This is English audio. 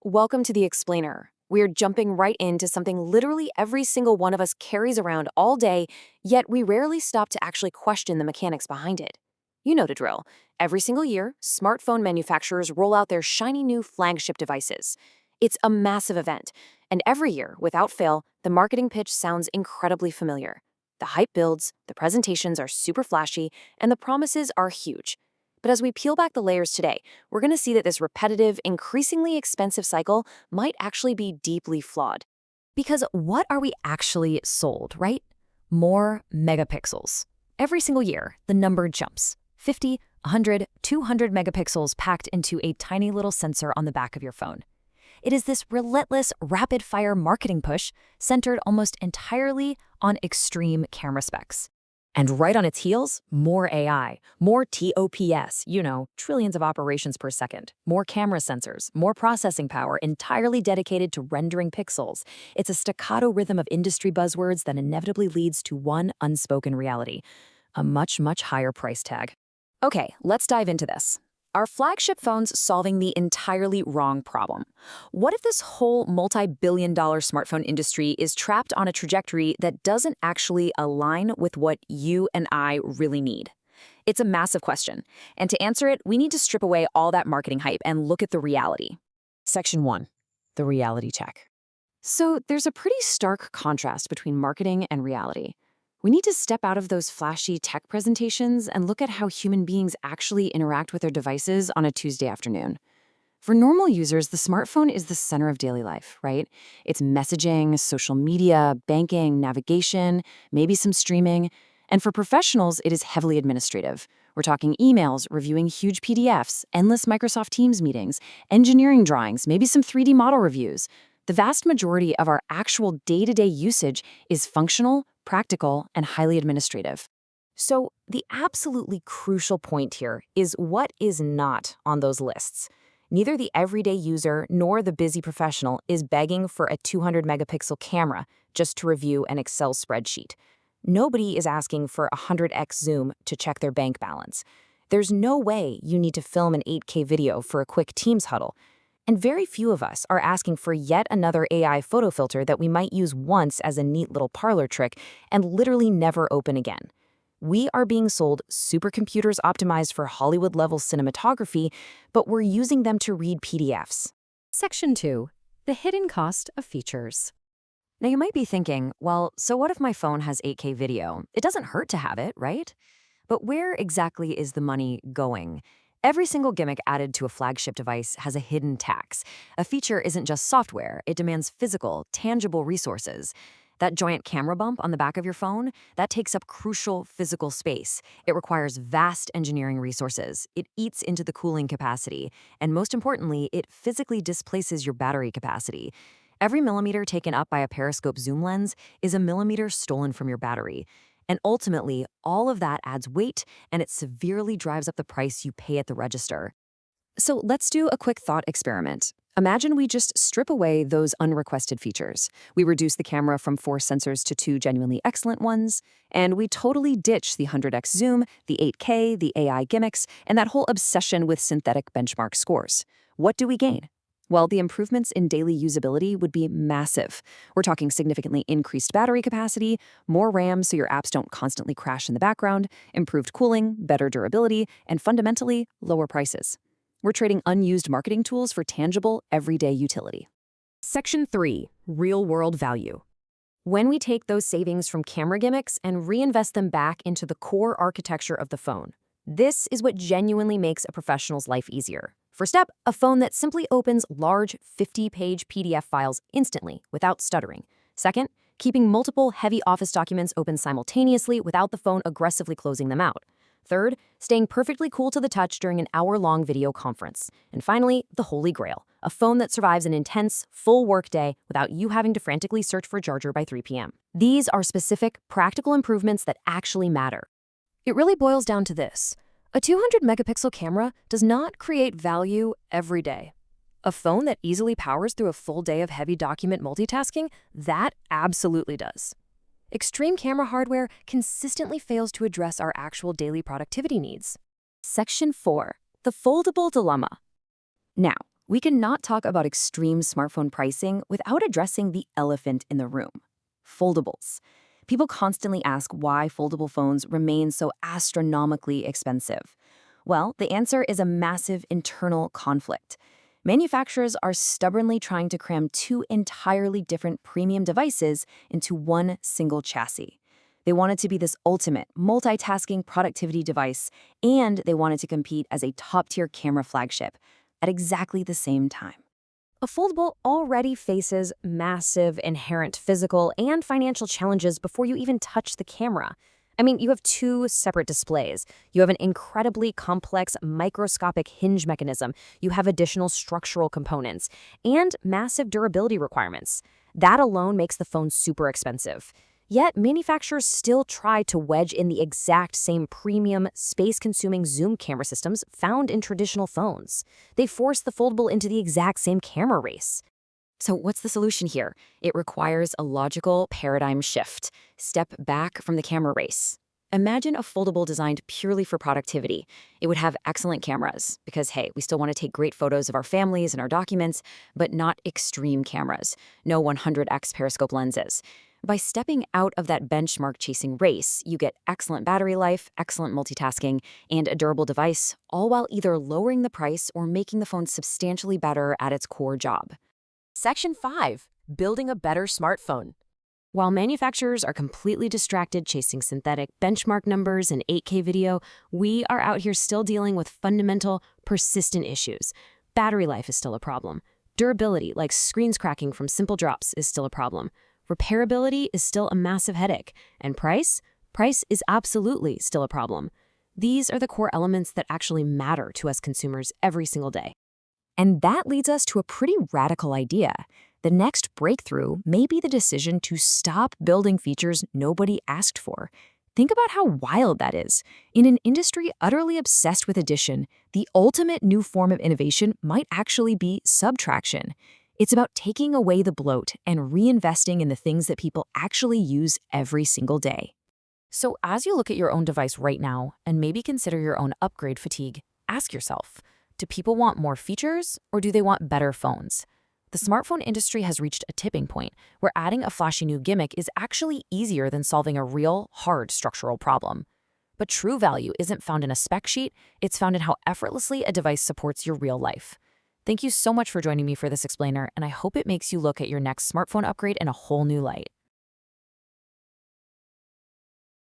Welcome to the Explainer. We're jumping right into something literally every single one of us carries around all day, yet we rarely stop to actually question the mechanics behind it. You know the drill. Every single year, smartphone manufacturers roll out their shiny new flagship devices. It's a massive event, and every year, without fail, the marketing pitch sounds incredibly familiar. The hype builds, the presentations are super flashy, and the promises are huge. But as we peel back the layers today, we're going to see that this repetitive, increasingly expensive cycle might actually be deeply flawed. Because what are we actually sold, right? More megapixels. Every single year, the number jumps. 50, 100, 200 megapixels packed into a tiny little sensor on the back of your phone. It is this relentless, rapid-fire marketing push centered almost entirely on extreme camera specs. And right on its heels, more AI, more TOPS, trillions of operations per second, more camera sensors, more processing power entirely dedicated to rendering pixels. It's a staccato rhythm of industry buzzwords that inevitably leads to one unspoken reality: a much, much higher price tag. Okay, let's dive into this. Are flagship phones solving the entirely wrong problem? What if this whole multi-billion-dollar smartphone industry is trapped on a trajectory that doesn't actually align with what you and I really need? It's a massive question, and to answer it, we need to strip away all that marketing hype and look at the reality. Section 1. The reality check. So there's a pretty stark contrast between marketing and reality. We need to step out of those flashy tech presentations and look at how human beings actually interact with their devices on a Tuesday afternoon. For normal users, the smartphone is the center of daily life, right? It's messaging, social media, banking, navigation, maybe some streaming. And for professionals, it is heavily administrative. We're talking emails, reviewing huge PDFs, endless Microsoft Teams meetings, engineering drawings, maybe some 3D model reviews. The vast majority of our actual day-to-day usage is functional, practical, and highly administrative. So the absolutely crucial point here is what is not on those lists. Neither the everyday user nor the busy professional is begging for a 200 megapixel camera just to review an Excel spreadsheet. Nobody is asking for a 100x zoom to check their bank balance. There's no way you need to film an 8K video for a quick Teams huddle. And very few of us are asking for yet another AI photo filter that we might use once as a neat little parlor trick and literally never open again. We are being sold supercomputers optimized for Hollywood-level cinematography, but we're using them to read PDFs. Section 2. The hidden cost of features. Now you might be thinking, well, so what if my phone has 8K video? It doesn't hurt to have it, right? But where exactly is the money going? Every single gimmick added to a flagship device has a hidden tax. A feature isn't just software, it demands physical, tangible resources. That giant camera bump on the back of your phone, that takes up crucial physical space. It requires vast engineering resources. It eats into the cooling capacity. And most importantly, it physically displaces your battery capacity. Every millimeter taken up by a periscope zoom lens is a millimeter stolen from your battery. And ultimately, all of that adds weight, and it severely drives up the price you pay at the register. So let's do a quick thought experiment. Imagine we just strip away those unrequested features. We reduce the camera from 4 sensors to 2 genuinely excellent ones, and we totally ditch the 100x zoom, the 8K, the AI gimmicks, and that whole obsession with synthetic benchmark scores. What do we gain? Well, the improvements in daily usability would be massive. We're talking significantly increased battery capacity, more RAM so your apps don't constantly crash in the background, improved cooling, better durability, and fundamentally, lower prices. We're trading unused marketing tools for tangible, everyday utility. Section 3. Real-world value. When we take those savings from camera gimmicks and reinvest them back into the core architecture of the phone, this is what genuinely makes a professional's life easier. First up, a phone that simply opens large 50-page PDF files instantly without stuttering. Second, keeping multiple heavy Office documents open simultaneously without the phone aggressively closing them out. Third, staying perfectly cool to the touch during an hour-long video conference. And finally, the holy grail, a phone that survives an intense, full workday without you having to frantically search for a charger by 3 p.m. These are specific, practical improvements that actually matter. It really boils down to this. A 200-megapixel camera does not create value every day. A phone that easily powers through a full day of heavy document multitasking, that absolutely does. Extreme camera hardware consistently fails to address our actual daily productivity needs. Section 4. The foldable dilemma. Now, We cannot talk about extreme smartphone pricing without addressing the elephant in the room: foldables. People constantly ask why foldable phones remain so astronomically expensive. Well, the answer is a massive internal conflict. Manufacturers are stubbornly trying to cram two entirely different premium devices into one single chassis. They want it to be this ultimate multitasking productivity device, and they want it to compete as a top-tier camera flagship at exactly the same time. A foldable already faces massive inherent physical and financial challenges before you even touch the camera. I mean, you have two separate displays. You have an incredibly complex microscopic hinge mechanism. You have additional structural components and massive durability requirements. That alone makes the phone super expensive. Yet, manufacturers still try to wedge in the exact same premium, space-consuming zoom camera systems found in traditional phones. They force the foldable into the exact same camera race. So what's the solution here? It requires a logical paradigm shift. Step back from the camera race. Imagine a foldable designed purely for productivity. It would have excellent cameras because, hey, we still want to take great photos of our families and our documents, but not extreme cameras. No 100x periscope lenses. By stepping out of that benchmark chasing race, you get excellent battery life, excellent multitasking, and a durable device, all while either lowering the price or making the phone substantially better at its core job. Section 5. Building a better smartphone. While manufacturers are completely distracted chasing synthetic benchmark numbers and 8K video, we are out here still dealing with fundamental, persistent issues. Battery life is still a problem. Durability, like screens cracking from simple drops, is still a problem. Repairability is still a massive headache. And price? Price is absolutely still a problem. These are the core elements that actually matter to us consumers every single day. And that leads us to a pretty radical idea. The next breakthrough may be the decision to stop building features nobody asked for. Think about how wild that is. In an industry utterly obsessed with addition, the ultimate new form of innovation might actually be subtraction. It's about taking away the bloat and reinvesting in the things that people actually use every single day. So as you look at your own device right now and maybe consider your own upgrade fatigue, ask yourself, do people want more features or do they want better phones? The smartphone industry has reached a tipping point where adding a flashy new gimmick is actually easier than solving a real, hard structural problem. But true value isn't found in a spec sheet, it's found in how effortlessly a device supports your real life. Thank you so much for joining me for this explainer, and I hope it makes you look at your next smartphone upgrade in a whole new light.